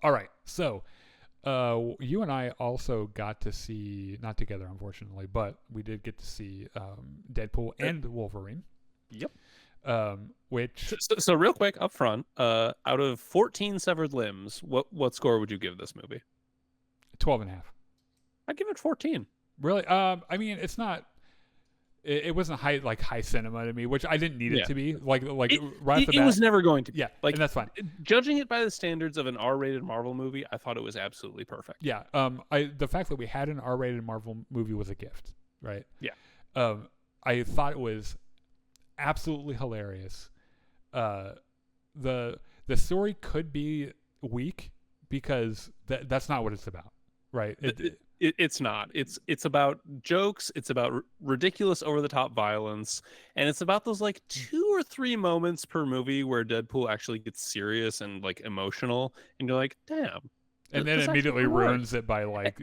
All right. So, you and I also got to see, not together, unfortunately, but we did get to see Deadpool and Wolverine. Yep. Which So real quick up front, out of 14 severed limbs, what score would you give this movie? 12 and a half. I'd give it 14. Really? I mean, it's not. It wasn't high cinema to me, which I didn't need it Yeah. to be. Like It, right off it, the it bat. was never going to be. Yeah, Like, and that's fine. judging it by the standards of an R-rated Marvel movie, I thought it was absolutely perfect. Yeah. The fact that we had an R-rated Marvel movie was a gift, right? Yeah. I thought it was absolutely hilarious. The story could be weak because that's not what it's about, right? It's not. It's about jokes. It's about ridiculous, over-the-top violence, and it's about those like 2 or 3 moments per movie where Deadpool actually gets serious and like emotional, and you're like, damn. And then immediately ruins it by like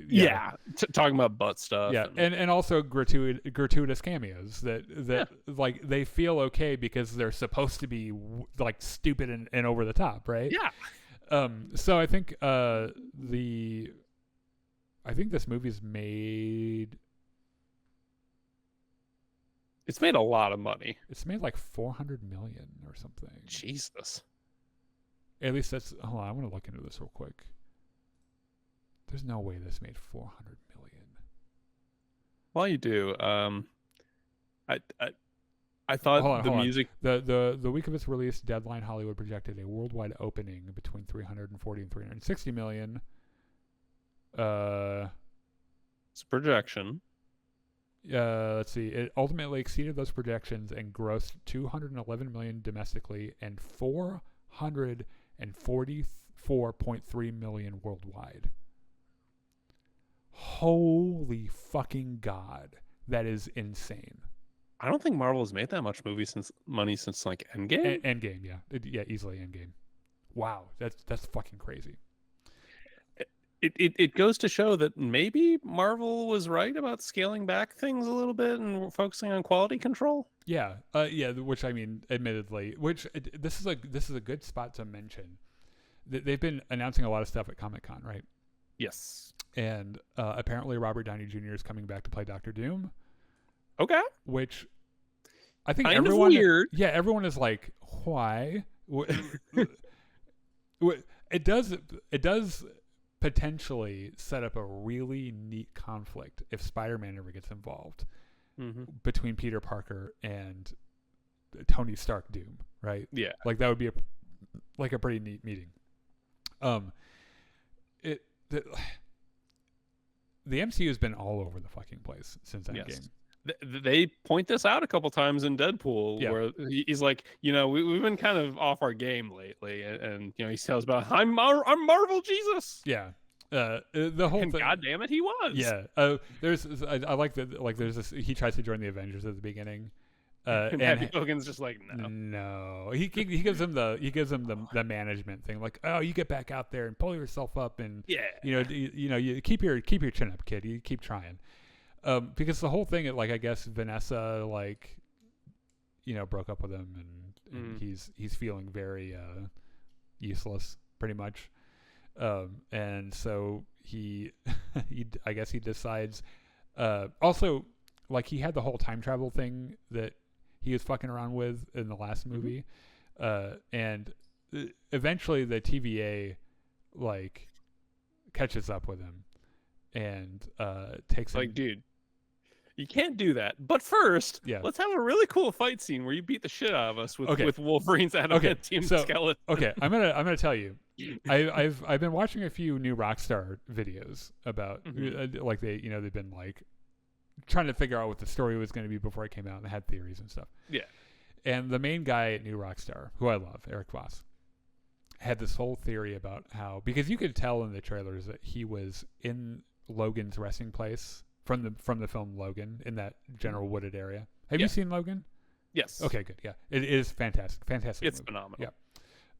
talking about butt stuff. Yeah, and also gratuitous cameos that like they feel okay because they're supposed to be like stupid and over the top, right? Yeah. So I think this movie's made. It's made a lot of money. It's made like 400 million or something. Jesus. At least that's. Hold on, I want to look into this real quick. There's no way this made 400 million. While you do, I thought the music. The week of its release, Deadline Hollywood projected a worldwide opening between 340 and 360 million. It's a projection. Let's see. It ultimately exceeded those projections and grossed 211 million domestically and 444.3 million worldwide. Holy fucking God. That is insane. I don't think Marvel has made that much money since like Endgame. Endgame, yeah. Easily Endgame. Wow. That's fucking crazy. It goes to show that maybe Marvel was right about scaling back things a little bit and focusing on quality control. Yeah. Which I mean, admittedly, this is a good spot to mention. They've been announcing a lot of stuff at Comic-Con, right? Yes. And apparently Robert Downey Jr. is coming back to play Dr. Doom. Okay. Which I think kind everyone. Of weird. Yeah, everyone is like, why? It does potentially set up a really neat conflict if Spider-Man ever gets involved between Peter Parker and Tony Stark Doom, right? Yeah. Like that would be a pretty neat meeting. The MCU has been all over the fucking place since Endgame. Yes. They point this out a couple times in Deadpool, where he's like, we've been kind of off our game lately, and he tells about I'm Marvel Jesus. Yeah. The whole thing. God damn it, he was. Yeah. I like that. Like there's this. He tries to join the Avengers at the beginning. And Happy Hogan's just like, no. No. He gives him the management thing, like, oh, you get back out there and pull yourself up, and you keep your chin up, kid. You keep trying. Because the whole thing, like, I guess Vanessa, like, broke up with him, and he's feeling very useless, pretty much. And so he I guess he decides. Also, like, he had the whole time travel thing that he was fucking around with in the last movie, and eventually the TVA like catches up with him and takes him. Like, dude, you can't do that. But first, let's have a really cool fight scene where you beat the shit out of us with Wolverine's adamantium skeleton. Okay, I'm gonna tell you, I've been watching a few new Rockstar videos about like they've been like trying to figure out what the story was going to be before it came out, and they had theories and stuff. Yeah. And the main guy at New Rockstar, who I love, Eric Voss, had this whole theory about how, because you could tell in the trailers that he was in Logan's resting place from the film Logan, in that general wooded area. Have you seen Logan? Yes. Okay, good. Yeah. It is fantastic. Fantastic It's movie. phenomenal.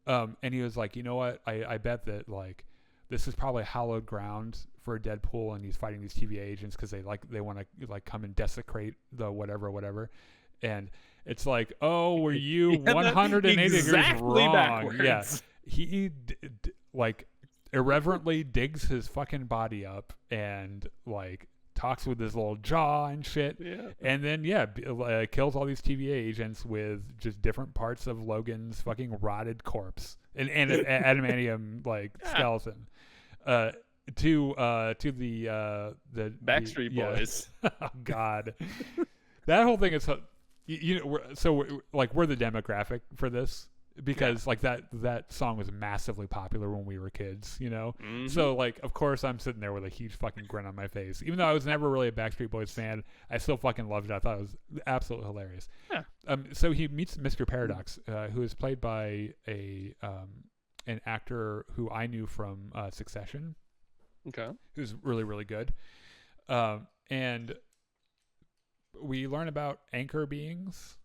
Yeah. And he was like, you know what? I bet that like this is probably hallowed ground for Deadpool, and he's fighting these TVA agents because they want to like come and desecrate the whatever. And it's like, oh, were you 180 degrees wrong? Backwards. Yeah. He like irreverently digs his fucking body up and like talks with his little jaw and shit. Yeah. And then kills all these TVA agents with just different parts of Logan's fucking rotted corpse and adamantium like skeleton. To the Backstreet Boys. Oh God, that whole thing is we're the demographic for this because like that song was massively popular when we were kids, you know. Mm-hmm. So like of course I'm sitting there with a huge fucking grin on my face, even though I was never really a Backstreet Boys fan. I still fucking loved it. I thought it was absolutely hilarious. Yeah. So he meets Mr. Paradox, who is played by an actor who I knew from Succession. Okay. Who's really, really good. And we learn about anchor beings,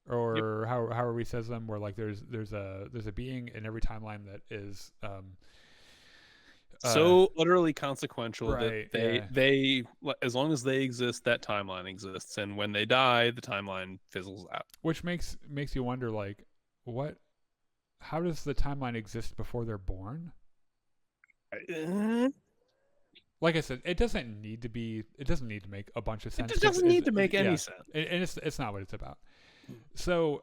or however he says them, where like there's a being in every timeline that is so utterly consequential right, that they as long as they exist, that timeline exists, and when they die, the timeline fizzles out. Which makes you wonder, like, how does the timeline exist before they're born? Like I said, it doesn't need to make a bunch of sense. It doesn't need to make any sense. And it's not what it's about. So,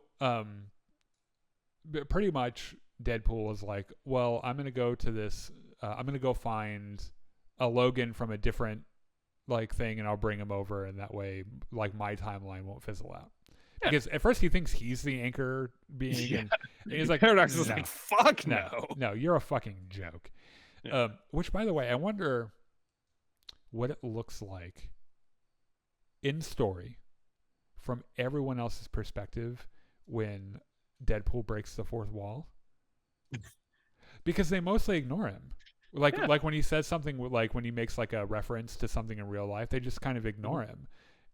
pretty much Deadpool is like, well, I'm going to go to this, I'm going to go find a Logan from a different like thing and I'll bring him over. And that way, like my timeline won't fizzle out. Yeah. Because at first he thinks he's the anchor being. Yeah. And he's like, Paradox is like, fuck no, you're a fucking joke. Yeah. Which, by the way, I wonder what it looks like in story from everyone else's perspective when Deadpool breaks the fourth wall, because they mostly ignore him. Like when he says something, like when he makes like a reference to something in real life, they just kind of ignore him.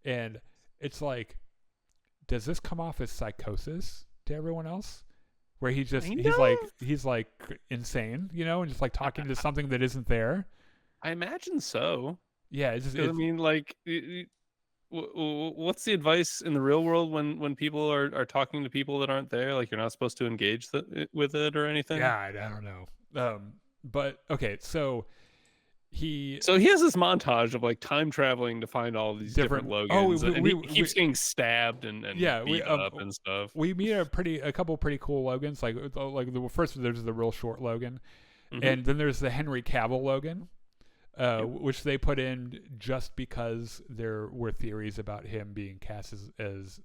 And it's like, does this come off as psychosis to everyone else? Where he's like insane, you know, and just like talking to something that isn't there. I imagine so. Yeah, I mean, like, what's the advice in the real world when people are talking to people that aren't there? Like, you're not supposed to engage with it or anything. Yeah, I don't know. But okay, so he has this montage of like time traveling to find all these different Logans, and he keeps getting stabbed and beat up and stuff. We meet a couple pretty cool Logans. Like first there's the real short Logan, and then there's the Henry Cavill Logan. Which they put in just because there were theories about him being cast as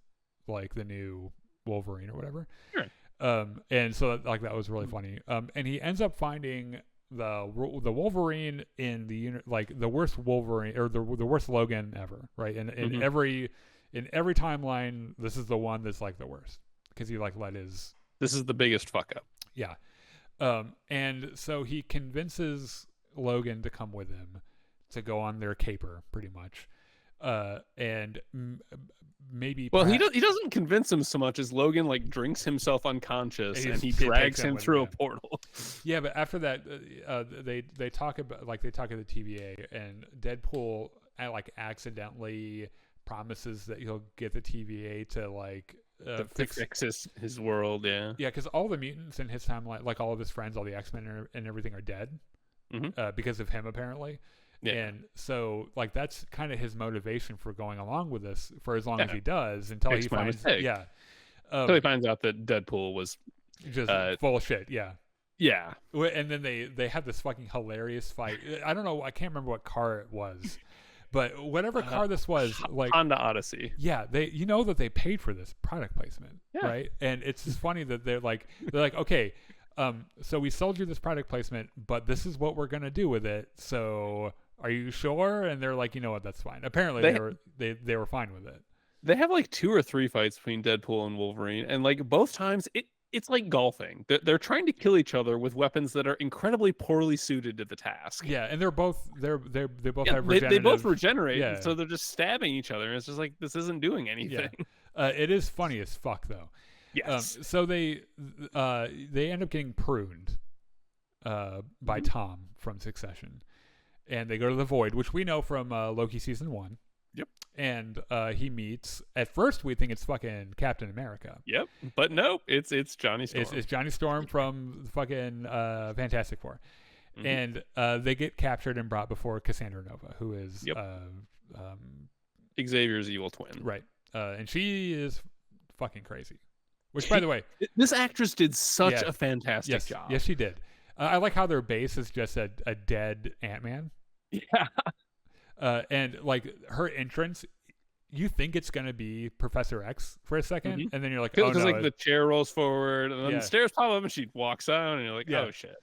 like the new Wolverine or whatever. Sure. And so that was really funny. And he ends up finding the Wolverine in the worst Wolverine or the worst Logan ever, right? And in every timeline, this is the one that's like the worst because he like let his. This is the biggest fuck up. Yeah. And so he convinces Logan to come with him to go on their caper, pretty much, and maybe. Well, he doesn't convince him so much as Logan like drinks himself unconscious and he drags him through a portal. Yeah, but after that, they talk at the TVA, and Deadpool like accidentally promises that he'll get the TVA to like fix his world. Yeah, because all the mutants in his timeline, like all of his friends, all the X-Men and everything, are dead. Because of him apparently. And so like that's kind of his motivation for going along with this for as long as he does until he finds until he finds out that Deadpool was just full of shit. Yeah. And then they had this fucking hilarious fight. I don't know, I can't remember what car it was, but whatever car this was, like Honda Odyssey. Yeah, they that they paid for this product placement, right? And it's just funny that they're like okay, so we sold you this product placement, but this is what we're gonna do with it. So are you sure? And they're like, you know what, that's fine. Apparently they were fine with it. They have like 2 or 3 fights between Deadpool and Wolverine, and like both times it's like golfing. They're trying to kill each other with weapons that are incredibly poorly suited to the task. Yeah, and they both have regenerative. They both regenerate, so they're just stabbing each other, and it's just like this isn't doing anything. Yeah. It is funny as fuck though. Yes. So they end up getting pruned by Tom from Succession, and they go to the Void, which we know from Loki season 1. Yep. And he meets. At first, we think it's fucking Captain America. Yep. But nope, it's Johnny Storm. It's Johnny Storm from fucking Fantastic Four, And they get captured and brought before Cassandra Nova, who is Xavier's evil twin. Right. And she is fucking crazy. Which, by the way, this actress did such a fantastic job. Yes, she did. I like how their base is just a dead Ant-Man. Yeah. And like her entrance, you think it's gonna be Professor X for a second, and then you're like, oh no, because like the chair rolls forward, and then the stairs pop up, and she walks out, and you're like, oh shit.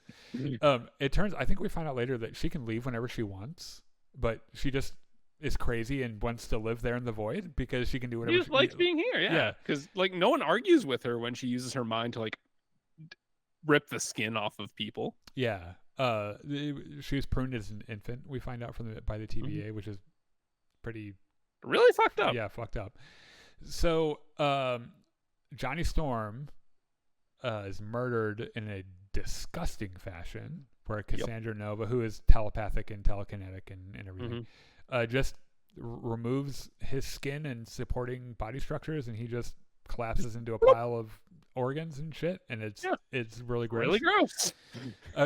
I think we find out later that she can leave whenever she wants, but she just is crazy and wants to live there in the void because she can do whatever. She just likes being here, yeah. Because like no one argues with her when she uses her mind to like rip the skin off of people. Yeah. She was pruned as an infant. We find out by the TVA, which is pretty really fucked up. Yeah, fucked up. So Johnny Storm is murdered in a disgusting fashion, where Cassandra Nova, who is telepathic and telekinetic and everything, just removes his skin and supporting body structures, and he just collapses into a pile of organs and shit, and it's really gross. Really gross.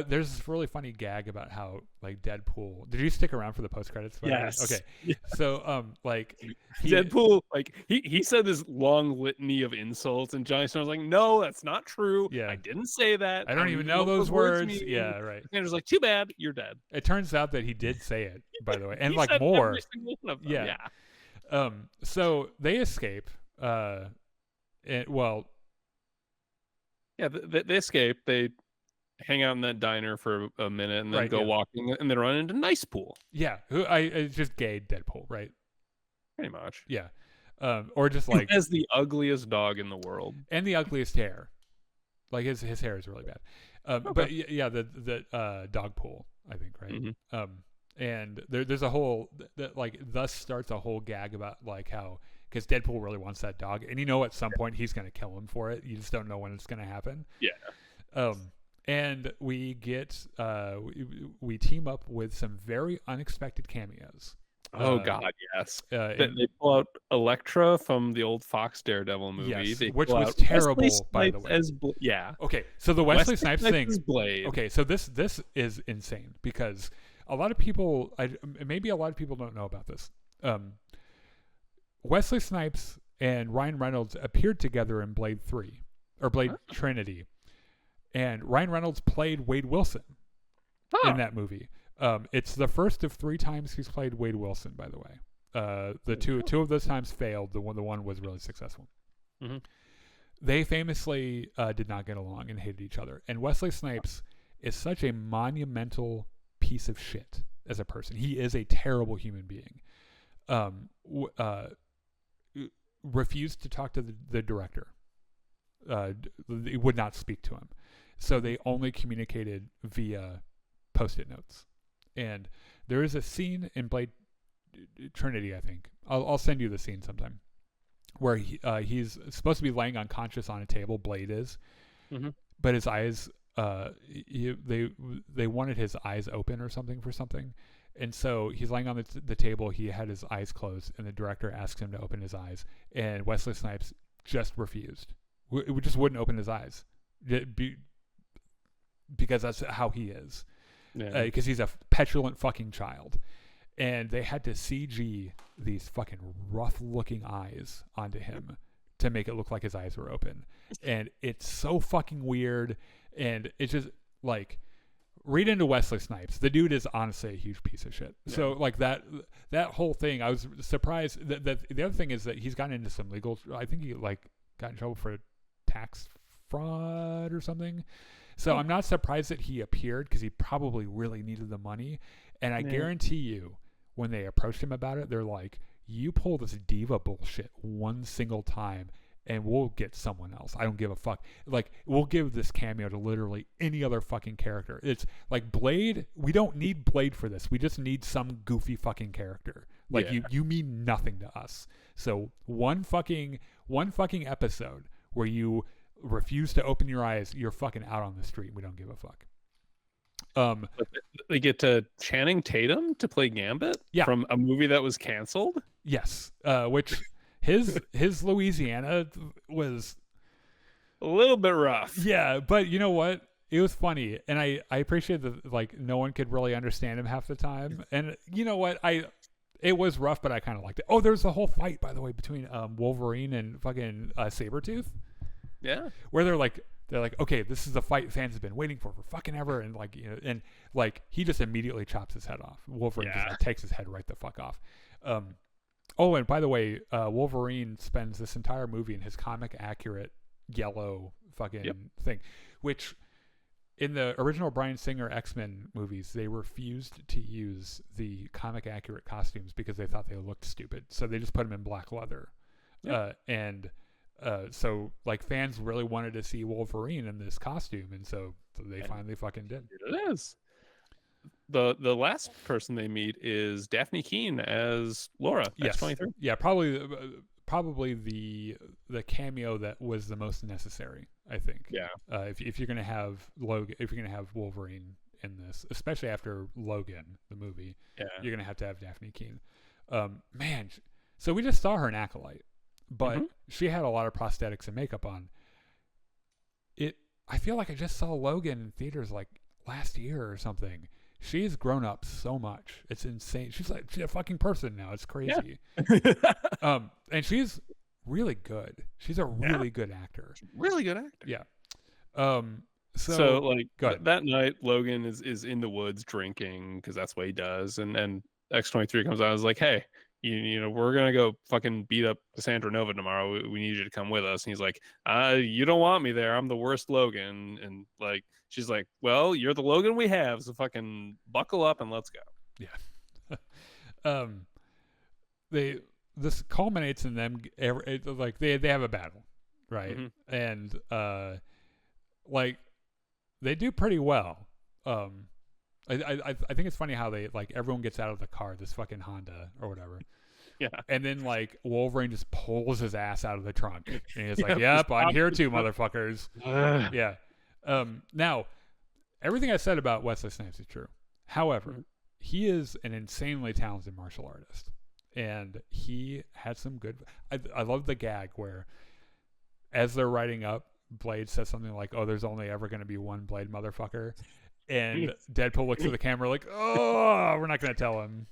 There's this really funny gag about how like Deadpool. Did you stick around for the post credits? Yes. Okay. Yeah. So like Deadpool, like he said this long litany of insults, and Johnny Storm's like, no, that's not true. Yeah. I didn't say that. I don't even know those words. Yeah, right. And it was like, too bad, you're dead. It turns out that he did say it, by the way, and he like said more. Every single one of them. Yeah. So they escape. They escape. They hang out in that diner for a minute and then go walking, and then run into Nice Pool. Yeah, it's just gay Deadpool, right? Pretty much. Yeah, or just like has the ugliest dog in the world and the ugliest hair. Like his hair is really bad. Okay. But yeah, the dog pool, I think, right? Mm-hmm. And there's a whole that like thus starts a whole gag about like how. Because Deadpool really wants that dog, and at some point he's going to kill him for it. You just don't know when it's going to happen. Yeah. And we get we team up with some very unexpected cameos. Oh God, yes. They pull out Elektra from the old Fox Daredevil movie, which was terrible, by the way. Okay, so the Wesley Snipes thing. Blade. Okay, so this is insane because a lot of people, maybe a lot of people don't know about this. Wesley Snipes and Ryan Reynolds appeared together in Blade 3 or Blade Trinity, and Ryan Reynolds played Wade Wilson in that movie. It's the first of 3 times he's played Wade Wilson, by the way. The two of those times failed. The one was really successful. Mm-hmm. They famously did not get along and hated each other. And Wesley Snipes is such a monumental piece of shit as a person. He is a terrible human being. Refused to talk to the director. He would not speak to him. So they only communicated via Post-it notes. And there is a scene in Blade Trinity, I think. I'll send you the scene sometime, where he's supposed to be laying unconscious on a table. Blade is, but his eyes. They wanted his eyes open or something for something. And so he's lying on the table. He had his eyes closed, and the director asks him to open his eyes. And Wesley Snipes just refused. We just wouldn't open his eyes, because that's how he is. Because he's a petulant fucking child. And they had to CG these fucking rough-looking eyes onto him to make it look like his eyes were open. And it's so fucking weird. And it's just like... Read into Wesley Snipes. The dude is honestly a huge piece of shit. Yeah. So like that whole thing, I was surprised. That the other thing is that he's gotten into some legal. I think he like got in trouble for tax fraud or something. So I'm not surprised that he appeared because he probably really needed the money. And I guarantee you, when they approached him about it, they're like, "You pull this diva bullshit one single time, and we'll get someone else. I don't give a fuck. Like, we'll give this cameo to literally any other fucking character." It's like Blade. We don't need Blade for this. We just need some goofy fucking character. Like you mean nothing to us. So one fucking episode where you refuse to open your eyes, you're fucking out on the street. We don't give a fuck. They get to Channing Tatum to play Gambit from a movie that was canceled. Yes, which. His Louisiana was a little bit rough. Yeah, but you know what? it was funny, and I appreciate that like no one could really understand him half the time. And you know what, it was rough, but I kind of liked it. Oh, there's a whole fight, by the way, between Wolverine and fucking Sabretooth. Yeah. Where they're like, okay, this is the fight fans have been waiting for fucking ever, and like, you know, and like he just immediately chops his head off. Wolverine just like, takes his head right the fuck off. Oh, and by the way, Wolverine spends this entire movie in his comic accurate yellow fucking thing, which in the original Bryan Singer X-Men movies, they refused to use the comic accurate costumes because they thought they looked stupid. So they just put them in black leather. So like fans really wanted to see Wolverine in this costume, and so they finally fucking did. It is. The last person they meet is Daphne Keane as Laura. Yes. X-23. Yeah, probably the cameo that was the most necessary, I think. Yeah. If you're gonna have Logan, if you're gonna have Wolverine in this, especially after Logan the movie, you're gonna have to have Daphne Keane. Man, so we just saw her in Acolyte, but she had a lot of prosthetics and makeup on. I feel like I just saw Logan in theaters like last year or something. She's grown up so much. It's insane. She's a fucking person now. It's crazy. Yeah. And she's really good. She's a really good actor. Really good actor. Yeah. So like that night, Logan is in the woods drinking because that's what he does, and X-23 comes out and is like, hey, you know, we're gonna go fucking beat up Cassandra Nova tomorrow. We need you to come with us. And he's like, you don't want me there. I'm the worst Logan. And like, she's like, well, you're the Logan we have, so fucking buckle up and let's go. Yeah. This culminates in them like they have a battle, right? And like they do pretty well. I think it's funny how they like everyone gets out of the car, this fucking Honda or whatever. Yeah. And then like Wolverine just pulls his ass out of the trunk. And he's like, yep, I'm here too, motherfuckers. Yeah. Now, everything I said about Wesley Snipes is true. However, he is an insanely talented martial artist. And he had some good I love the gag where as they're writing up, Blade says something like, oh, there's only ever gonna be one Blade, motherfucker. And Deadpool looks at the camera like, oh, we're not gonna tell him.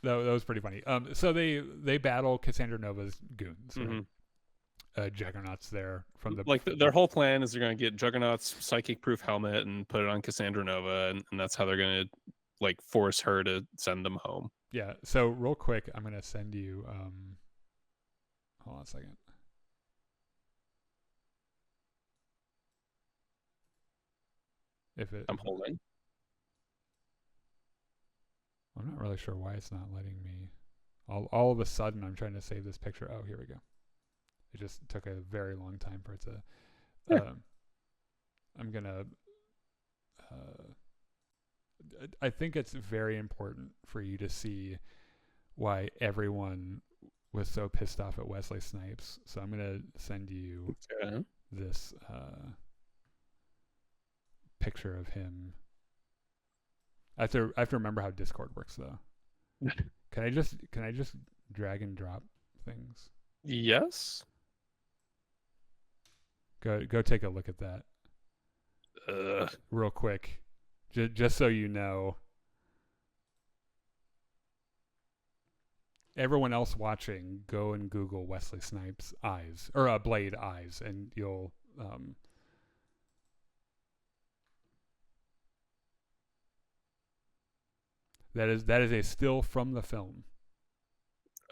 That was pretty funny. So they battle Cassandra Nova's goons. Right? Juggernaut's there from the their whole plan is they're gonna get Juggernaut's psychic-proof helmet and put it on Cassandra Nova, and that's how they're gonna like force her to send them home. Yeah. So real quick, I'm gonna send you. Hold on a second. I'm holding. I'm not really sure why it's not letting me. All of a sudden, I'm trying to save this picture. Oh, here we go. It just took a very long time for it to. I'm gonna. I think it's very important for you to see why everyone was so pissed off at Wesley Snipes. So I'm gonna send you this picture of him. I have to remember how Discord works though. Can I just drag and drop things? Yes. Go take a look at that. Real quick. Just so you know. Everyone else watching, go and Google Wesley Snipes eyes or Blade eyes, and you'll that is a still from the film.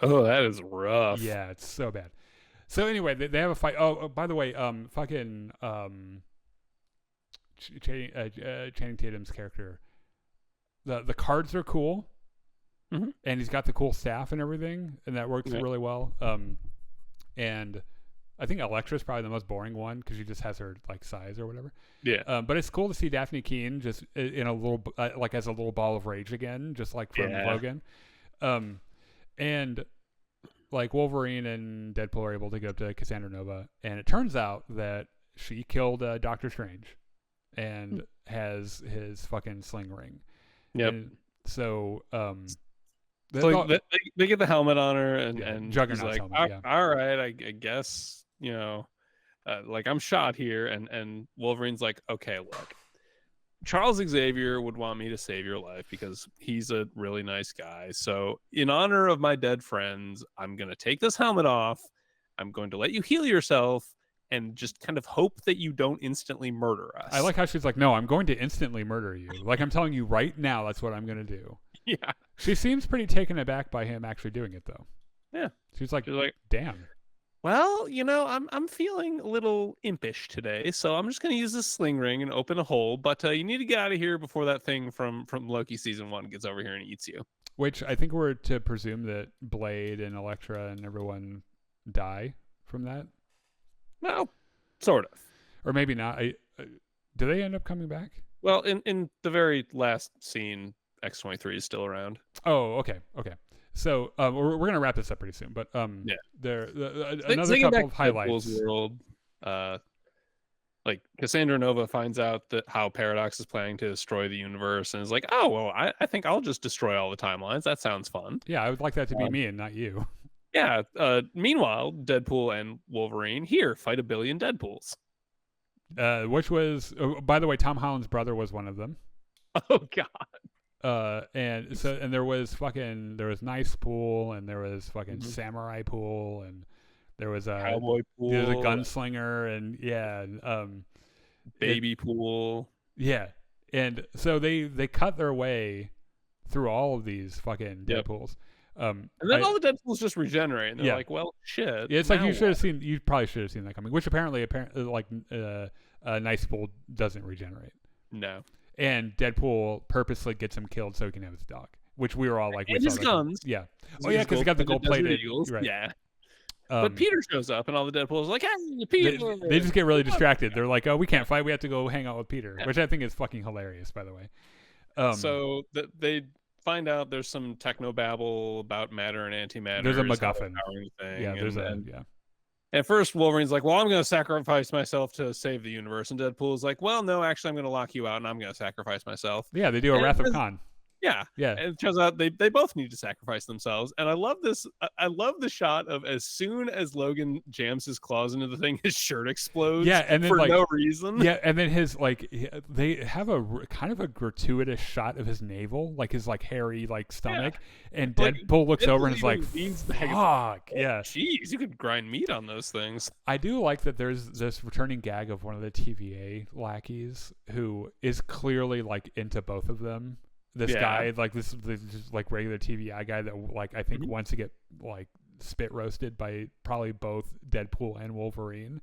Oh, that is rough. Yeah, it's so bad. So anyway, they have a fight. Oh, by the way, fucking Channing Tatum's character. The cards are cool, and he's got the cool staff and everything, and that works really well. And I think Elektra's probably the most boring one because she just has her like size or whatever. Yeah. But it's cool to see Daphne Keane just in a little like as a little ball of rage again, just like from Logan. And like Wolverine and Deadpool are able to get up to Cassandra Nova, and it turns out that she killed Doctor Strange and has his fucking sling ring. Yep. And so they get the helmet on her, and Juggernaut's like, helmet, all right, I guess, you know, like I'm shot here, and Wolverine's like, okay, look, Charles Xavier would want me to save your life because he's a really nice guy. So in honor of my dead friends, I'm going to take this helmet off. I'm going to let you heal yourself and just kind of hope that you don't instantly murder us. I like how she's like, no, I'm going to instantly murder you. Like, I'm telling you right now, that's what I'm going to do. Yeah. She seems pretty taken aback by him actually doing it, though. Yeah. She's like, damn. Well, I'm feeling a little impish today, so I'm just going to use this sling ring and open a hole. But you need to get out of here before that thing from Loki season 1 gets over here and eats you. Which I think we're to presume that Blade and Elektra and everyone die from that. Well, sort of, or maybe not. Do they end up coming back? Well, in the very last scene, X-23 is still around. Oh, okay. So we're gonna wrap this up pretty soon, but yeah, another couple of highlights. World, like Cassandra Nova finds out that how Paradox is planning to destroy the universe, and is like, oh well, I think I'll just destroy all the timelines. That sounds fun. Yeah, I would like that to be me and not you. Yeah. Meanwhile, Deadpool and Wolverine here fight a billion Deadpools. Which was, by the way, Tom Holland's brother was one of them. Oh God. And there was Nice Pool, and there was fucking Samurai Pool, and there was a Cowboy Pool, there was a gunslinger, and Baby Pool. Yeah, and so they cut their way through all of these fucking Deadpools. And then all the Deadpools just regenerate, and they're like, "Well, shit." Yeah, it's like you probably should have seen that coming. Which apparently, like, Nice Pool doesn't regenerate. No. And Deadpool purposely gets him killed so he can have his dog, which we were all like, and his guns. Yeah. Oh yeah, because he got the gold-plated Eagles. Right. Yeah. But Peter shows up, and all the Deadpool's like, "Hey, Peter!" They just get really distracted. They're like, "Oh, we can't fight. We have to go hang out with Peter," which I think is fucking hilarious, by the way. So they find out there's some techno babble about matter and antimatter. There's a MacGuffin. Thing, yeah. At first, Wolverine's like, well, I'm going to sacrifice myself to save the universe. And Deadpool's like, well, no, actually, I'm going to lock you out, and I'm going to sacrifice myself. Yeah, they do a Wrath of Khan. Yeah. And it turns out they both need to sacrifice themselves. And I love this. I love the shot of as soon as Logan jams his claws into the thing, his shirt explodes. Yeah, and then, for no reason. Yeah, and then his they have a kind of a gratuitous shot of his navel, like his hairy stomach, and Deadpool looks over and is like, "Fuck, yeah, jeez, you could grind meat on those things." I do like that. There's this returning gag of one of the TVA lackeys who is clearly into both of them. This guy, this regular TVI guy that I think wants to get spit roasted by probably both Deadpool and Wolverine,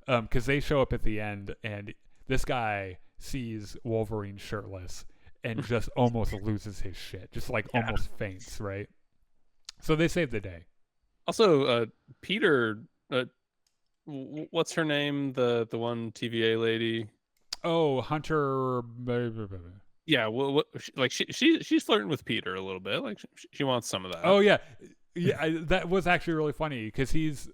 because they show up at the end and this guy sees Wolverine shirtless and just almost loses his shit, just almost faints, right? So they save the day. Also, Peter, what's her name? The one TVA lady. Oh, Hunter. Yeah, well, she's flirting with Peter a little bit. She wants some of that. Oh yeah, that was actually really funny because he's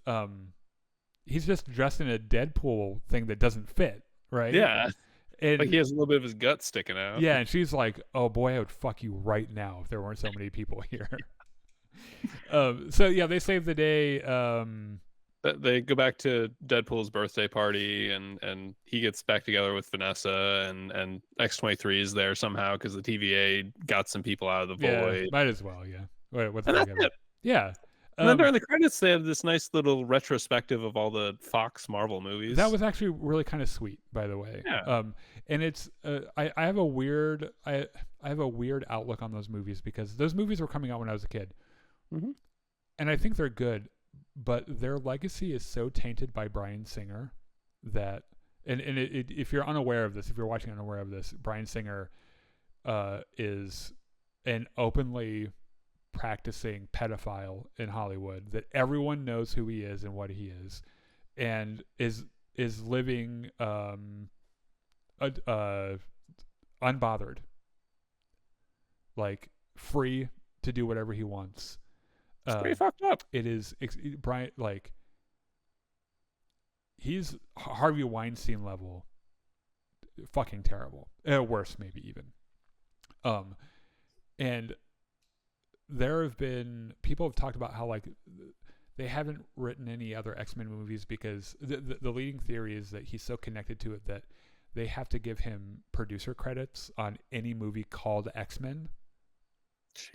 just dressed in a Deadpool thing that doesn't fit, right? Yeah, and he has a little bit of his gut sticking out. Yeah, and she's like, "Oh boy, I would fuck you right now if there weren't so many people here." So yeah, they save the day. They go back to Deadpool's birthday party, and he gets back together with Vanessa, and X-23 is there somehow because the TVA got some people out of the void. Might as well, yeah. What's and that's it. Yeah. And then during the credits, they have this nice little retrospective of all the Fox Marvel movies. That was actually really kind of sweet, by the way. Yeah. And it's I have a weird outlook on those movies because those movies were coming out when I was a kid, and I think they're good. But their legacy is so tainted by Bryan Singer that, if you're unaware of this, if you're watching unaware of this, Bryan Singer is an openly practicing pedophile in Hollywood that everyone knows who he is and what he is, and is living unbothered, free to do whatever he wants. It's pretty fucked up. It is Brian, he's Harvey Weinstein level fucking terrible. Worse maybe even. And there have been people have talked about how they haven't written any other X-Men movies because the leading theory is that he's so connected to it that they have to give him producer credits on any movie called X-Men.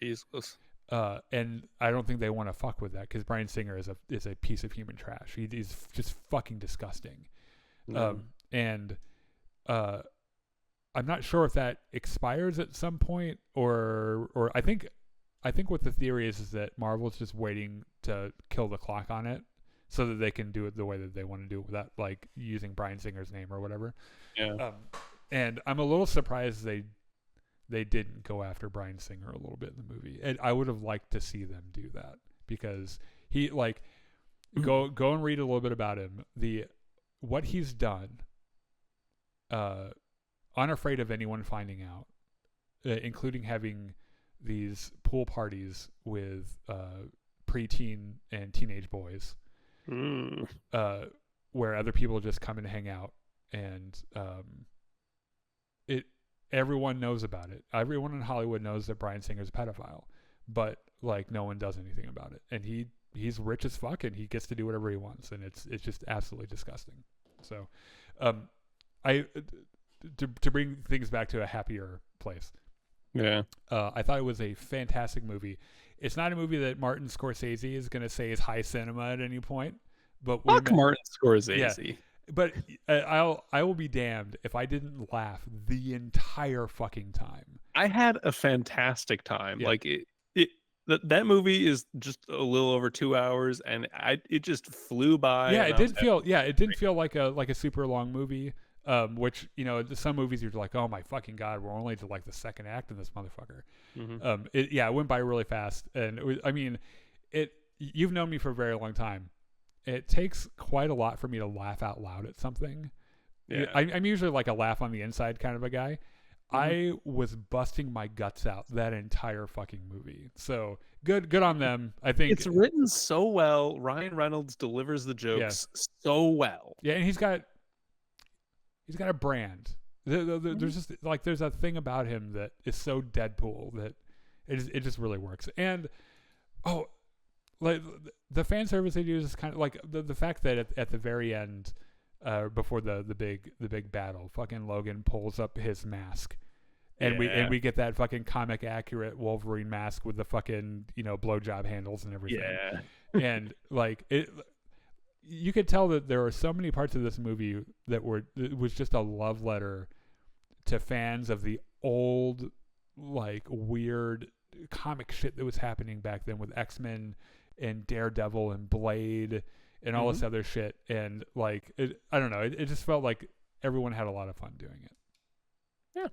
Jesus. And I don't think they want to fuck with that because Bryan Singer is a piece of human trash. He's just fucking disgusting. And I'm not sure if that expires at some point or I think what the theory is that Marvel's just waiting to kill the clock on it so that they can do it the way that they want to do it without like using Bryan Singer's name or whatever. Yeah. And I'm a little surprised they didn't go after Bryan Singer a little bit in the movie. And I would have liked to see them do that because he like go and read a little bit about him. What he's done, unafraid of anyone finding out, including having these pool parties with preteen and teenage boys, where other people just come and hang out, and everyone knows about it. Everyone in Hollywood knows that Bryan Singer's a pedophile, but like no one does anything about it. And he's rich as fuck, and he gets to do whatever he wants, and it's just absolutely disgusting. So, to bring things back to a happier place. Yeah. I thought it was a fantastic movie. It's not a movie that Martin Scorsese is going to say is high cinema at any point, but fuck Martin Scorsese. Yeah, but I will be damned if I didn't laugh the entire fucking time. I had a fantastic time. Yeah. Like that movie is just a little over 2 hours, and it just flew by. Yeah, it didn't feel like a super long movie. Which, you know, some movies you're like, oh my fucking god, we're only to like the second act in this motherfucker. It went by really fast, and you've known me for a very long time. It takes quite a lot for me to laugh out loud at something. Yeah, I'm usually like a laugh on the inside kind of a guy. I was busting my guts out that entire fucking movie. So good on them. I think it's written so well. Ryan Reynolds delivers the jokes so well. Yeah, and he's got a brand. There's just like there's a thing about him that is so Deadpool that it just really works. And like the fan service they do is kind of like the fact that at the very end, before the big battle, fucking Logan pulls up his mask, and we get that fucking comic accurate Wolverine mask with the fucking blowjob handles and everything. Yeah, and like it. You could tell that there are so many parts of this movie that it was just a love letter to fans of the old, like, weird comic shit that was happening back then with X-Men and Daredevil and Blade and all this other shit. And like, I don't know, it just felt like everyone had a lot of fun doing it. Yeah.